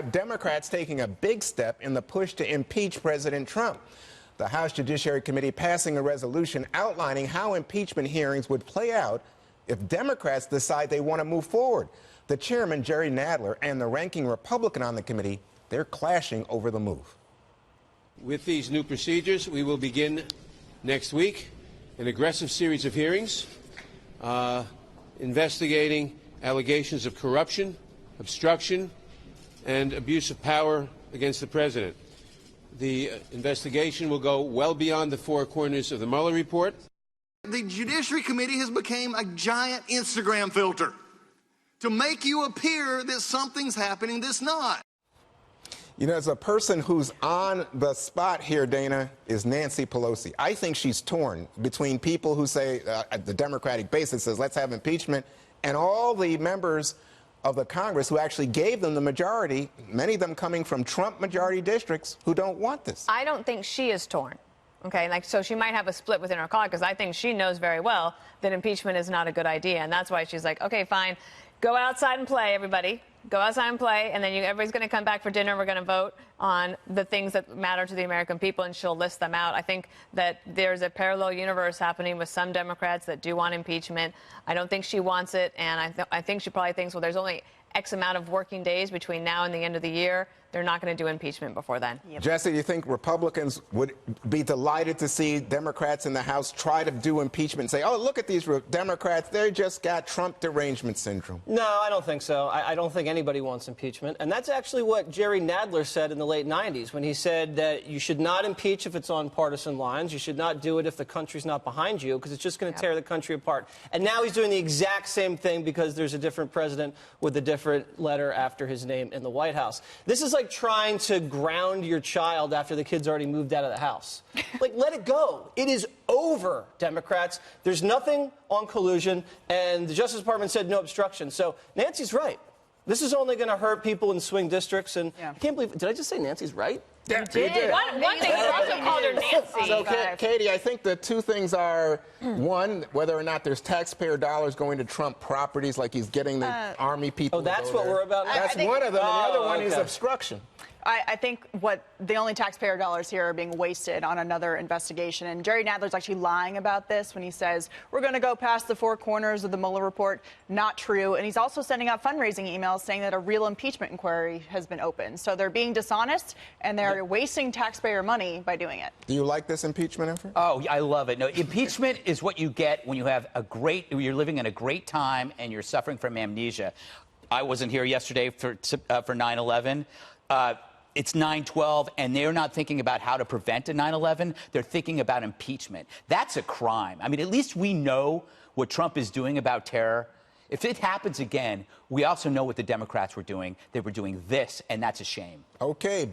Democrats taking a big step in the push to impeach President Trump. The House Judiciary Committee passing a resolution outlining how impeachment hearings would play out if Democrats decide they want to move forward. The chairman, Jerry Nadler, and the ranking Republican on the committee, they're clashing over the move. With these new procedures, we will begin next week an aggressive series of hearings investigating allegations of corruption, obstruction, and abuse of power against the president. The investigation will go well beyond the four corners of the Mueller report. The Judiciary Committee has become a giant Instagram filter to make you appear that something's happening that's not. You know, as a person who's on the spot here, Dana, is Nancy Pelosi. I think she's torn between people who say, the Democratic base that says, let's have impeachment, and all the members of the Congress who actually gave them the majority, many of them coming from Trump majority districts, who don't want this. I don't think she is torn. Okay, so she might have a split within her caucus, because I think she knows very well that impeachment is not a good idea, and that's why she's like, okay, fine, go outside and play, everybody. Go outside and play, and then everybody's going to come back for dinner. We're going to vote on the things that matter to the American people, and she'll list them out. I think that there's a parallel universe happening with some Democrats that do want impeachment. I don't think she wants it, and I think she probably thinks, well, there's only X amount of working days between now and the end of the year. They're not going to do impeachment before then. Yep. Jesse, do you think Republicans would be delighted to see Democrats in the House try to do impeachment and say, oh, look at these Democrats, they just got Trump derangement syndrome? No, I don't think so. I don't think anybody wants impeachment. And that's actually what Jerry Nadler said in the late 90s when he said that you should not impeach if it's on partisan lines. You should not do it if the country's not behind you, because it's just going to tear the country apart. And now he's doing the exact same thing because there's a different president with a different letter after his name in the White House. This is like trying to ground your child after the kid's already moved out of the house. Like, let it go. It is over, Democrats. There's nothing on collusion, and the Justice Department said no obstruction. So Nancy's right. This is only going to hurt people in swing districts, and I can't believe, did I just say Nancy's right? Yeah, you did. One thing, you also called her Nancy. So, Katie, I think the two things are, one, whether or not there's taxpayer dollars going to Trump properties, like he's getting the Army people. Oh, that's what we're about now? That's one of them, and the other one is obstruction. I think the only taxpayer dollars here are being wasted on another investigation. And Jerry Nadler's actually lying about this when he says, we're going to go past the four corners of the Mueller report. Not true. And he's also sending out fundraising emails saying that a real impeachment inquiry has been opened. So they're being dishonest, and they're wasting taxpayer money by doing it. Do you like this impeachment effort? Oh, I love it. No, impeachment is what you get when you have you're living in a great time and you're suffering from amnesia. I wasn't here yesterday for 9/11. It's 9/12, and they're not thinking about how to prevent a 9/11. They're thinking about impeachment. That's a crime. I mean, at least we know what Trump is doing about terror. If it happens again, we also know what the Democrats were doing. They were doing this, and that's a shame. Okay.